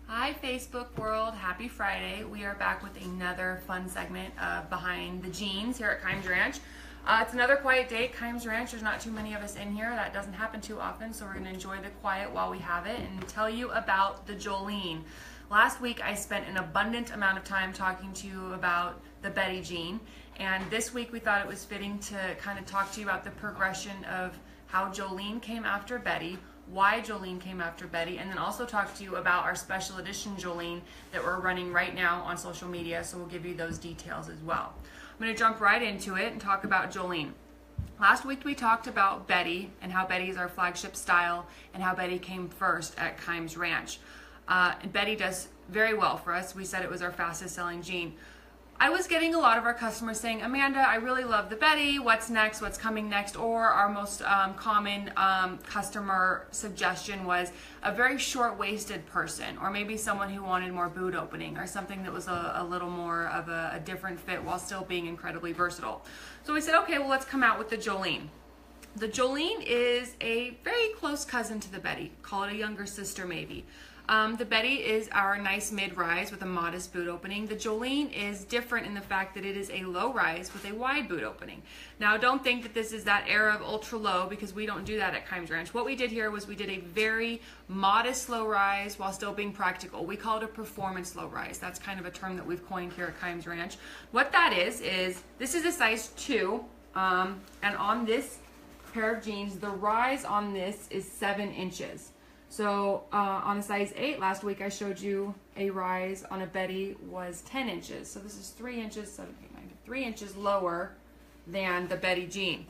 Hi Facebook world, happy Friday. We are back with another fun segment of Behind the Jeans here at Kimes Ranch. It's another quiet day at Kimes Ranch. There's not too many of us in here. That doesn't happen too often, so we're going to enjoy the quiet while we have it and tell you about the Jolene. Last week I spent an abundant amount of time talking to you about the Betty jean, and this week we thought it was fitting to kind of talk to you about the progression of how Jolene came after Betty, why Jolene came after Betty, and then also talk to you about our special edition Jolene that we're running right now on social media, so we'll give you those details as well. I'm going to jump right into it and talk about Jolene. Last week we talked about Betty and how Betty is our flagship style and how Betty came first at Kimes Ranch. And Betty does very well for us. We said it was our fastest selling jean. I was getting a lot of our customers saying, Amanda, I really love the Betty. What's next? What's coming next? Or our most common customer suggestion was a very short-waisted person, or maybe someone who wanted more boot opening, or something that was a little more of a different fit while still being incredibly versatile. So we said, okay, well, let's come out with the Jolene. The Jolene is a very close cousin to the Betty. Call it a younger sister, maybe. The Betty is our nice mid-rise with a modest boot opening. The Jolene is different in the fact that it is a low rise with a wide boot opening. Now, don't think that this is that era of ultra low, because we don't do that at Kimes Ranch. What we did here was we did a very modest low rise while still being practical. We call it a performance low rise. That's kind of a term that we've coined here at Kimes Ranch. What that is this is a size 2, and on this pair of jeans, the rise on this is 7 inches. So on a size 8, last week I showed you a rise on a Betty was 10 inches. So this is 3 inches, 7, 8, 9, 3 inches lower than the Betty jean.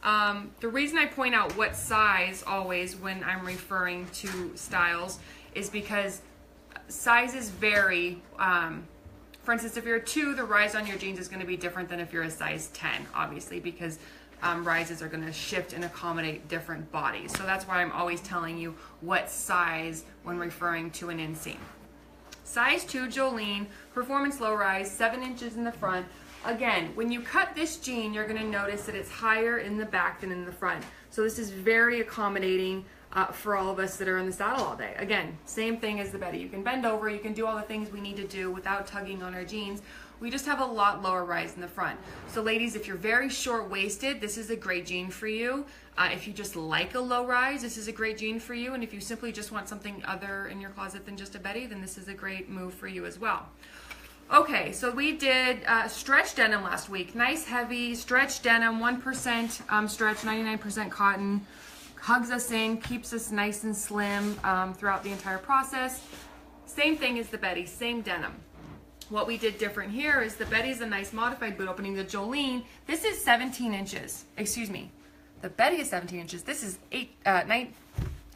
The reason I point out what size always when I'm referring to styles is because sizes vary. For instance, if you're a 2, the rise on your jeans is going to be different than if you're a size 10, obviously, because rises are going to shift and accommodate different bodies. So that's why I'm always telling you what size when referring to an inseam. Size 2 Jolene, performance low rise, 7 inches in the front. Again, when you cut this jean, you're going to notice that it's higher in the back than in the front. So this is very accommodating for all of us that are in the saddle all day. Again, same thing as the Betty. You can bend over, you can do all the things we need to do without tugging on our jeans. We just have a lot lower rise in the front. So ladies, if you're very short-waisted, this is a great jean for you. If you just like a low rise, this is a great jean for you. And if you simply just want something other in your closet than just a Betty, then this is a great move for you as well. Okay, so we did stretch denim last week. Nice heavy stretch denim, 1% stretch, 99% cotton. Hugs us in, keeps us nice and slim throughout the entire process. Same thing as the Betty, same denim. What we did different here is the Betty's a nice modified boot opening. The Jolene, this is 17 inches. Excuse me. The Betty is 17 inches. This is 9.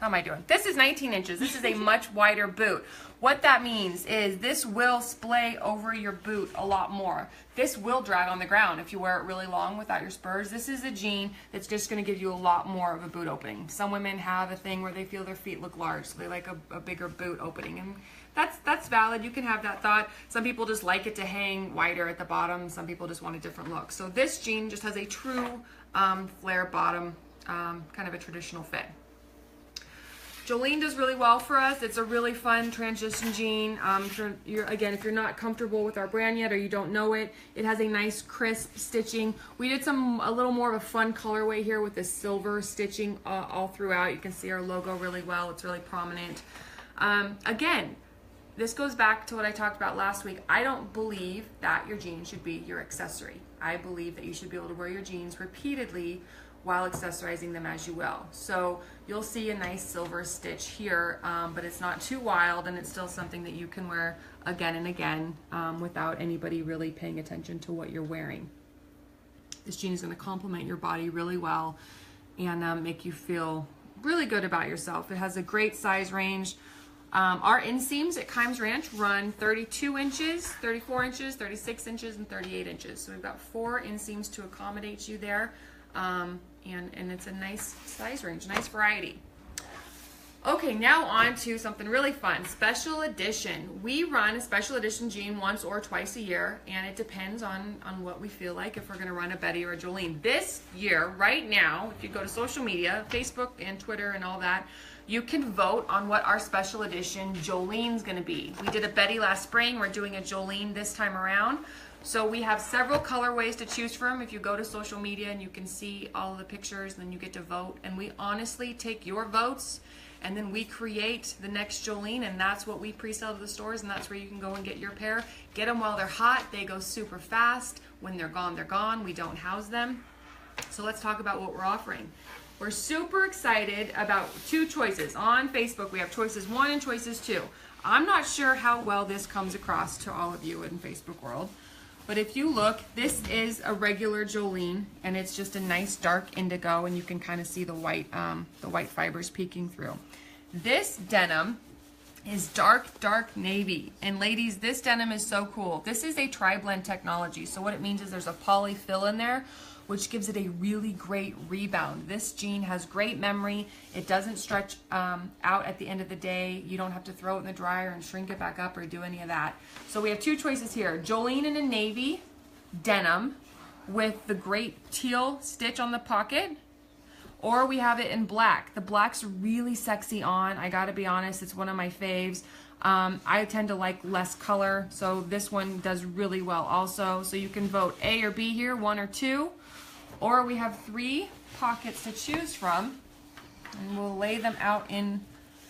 How am I doing? This is 19 inches. This is a much wider boot. What that means is this will splay over your boot a lot more. This will drag on the ground if you wear it really long without your spurs. This is a jean that's just going to give you a lot more of a boot opening. Some women have a thing where they feel their feet look large, so they like a bigger boot opening. And that's valid. You can have that thought. Some people just like it to hang wider at the bottom. Some people just want a different look. So this jean just has a true flare bottom, kind of a traditional fit. Jolene does really well for us. It's a really fun transition jean. If you're not comfortable with our brand yet or you don't know it, it has a nice crisp stitching. We did a little more of a fun colorway here with the silver stitching all throughout. You can see our logo really well. It's really prominent. Again, this goes back to what I talked about last week. I don't believe that your jeans should be your accessory. I believe that you should be able to wear your jeans repeatedly while accessorizing them as you will. So you'll see a nice silver stitch here, but it's not too wild, and it's still something that you can wear again and again without anybody really paying attention to what you're wearing. This jean is going to complement your body really well and make you feel really good about yourself. It has a great size range. Our inseams at Kimes Ranch run 32 inches, 34 inches, 36 inches, and 38 inches. So we've got 4 inseams to accommodate you there. And it's a nice size range, nice variety. Okay, now on to something really fun, special edition. We run a special edition jean once or twice a year, and it depends on what we feel like, if we're gonna run a Betty or a Jolene. This year, right now, if you go to social media, Facebook and Twitter and all that, you can vote on what our special edition Jolene's going to be. We did a Betty last spring. We're doing a Jolene this time around. So we have several colorways to choose from. If you go to social media and you can see all of the pictures, then you get to vote. And we honestly take your votes and then we create the next Jolene, and that's what we pre-sell to the stores, and that's where you can go and get your pair. Get them while they're hot. They go super fast. When they're gone, they're gone. We don't house them. So let's talk about what we're offering. We're super excited about two choices. On Facebook, we have choices 1 and choices 2. I'm not sure how well this comes across to all of you in Facebook world, but if you look, this is a regular Jolene, and it's just a nice dark indigo, and you can kind of see the white fibers peeking through. This denim is dark navy, and ladies, this denim is so cool. This is a tri-blend technology, so what it means is there's a poly fill in there, which gives it a really great rebound. This jean has great memory. It doesn't stretch out at the end of the day. You don't have to throw it in the dryer and shrink it back up or do any of that. So we have two choices here. Jolene in a navy denim with the great teal stitch on the pocket, or we have it in black. The black's really sexy on. I gotta be honest, it's one of my faves. I tend to like less color, so this one does really well also. So you can vote A or B here, 1 or 2. Or we have 3 pockets to choose from, and we'll lay them out in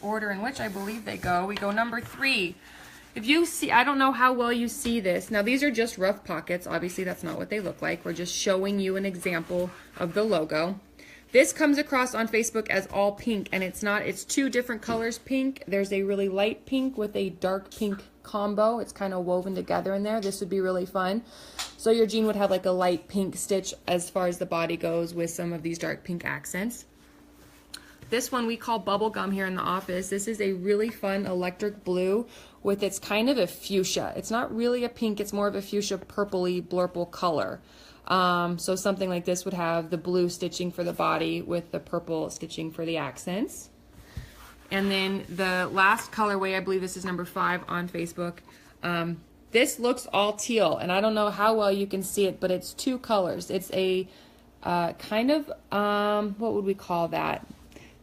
order in which I believe they go. We go number 3. If you see, I don't know how well you see this. Now these are just rough pockets. Obviously that's not what they look like. We're just showing you an example of the logo. This comes across on Facebook as all pink, and it's not. It's 2 different colors pink. There's a really light pink with a dark pink combo. It's kind of woven together in there. This would be really fun. So your jean would have like a light pink stitch as far as the body goes with some of these dark pink accents. This one we call bubblegum here in the office. This is a really fun electric blue with its kind of a fuchsia. It's not really a pink, it's more of a fuchsia purpley blurple color. So something like this would have the blue stitching for the body with the purple stitching for the accents. And then the last colorway, I believe this is number 5 on Facebook. This looks all teal, and I don't know how well you can see it, but it's 2 colors. It's a kind of, what would we call that?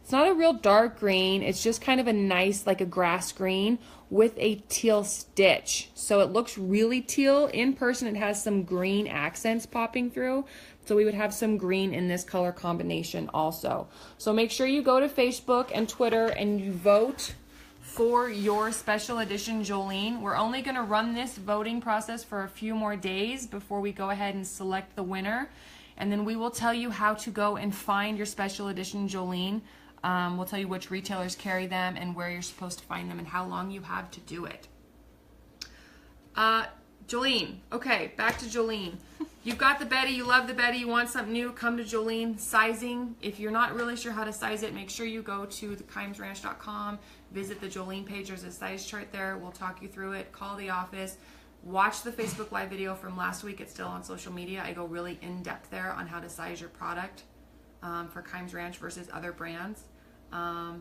It's not a real dark green. It's just kind of a nice, like a grass green with a teal stitch. So it looks really teal. In person, it has some green accents popping through. So we would have some green in this color combination also. So make sure you go to Facebook and Twitter and you vote for your special edition Jolene. We're only going to run this voting process for a few more days before we go ahead and select the winner. And then we will tell you how to go and find your special edition Jolene. We'll tell you which retailers carry them and where you're supposed to find them and how long you have to do it. Jolene. Okay, back to Jolene. You've got the Betty, you love the Betty, you want something new, come to Jolene. Sizing, if you're not really sure how to size it, make sure you go to thekimesranch.com, visit the Jolene page, there's a size chart there, we'll talk you through it, call the office, watch the Facebook Live video from last week, it's still on social media. I go really in depth there on how to size your product for Kimes Ranch versus other brands.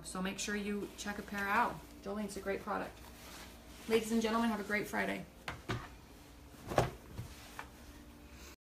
So make sure you check a pair out. Jolene's a great product. Ladies and gentlemen, have a great Friday.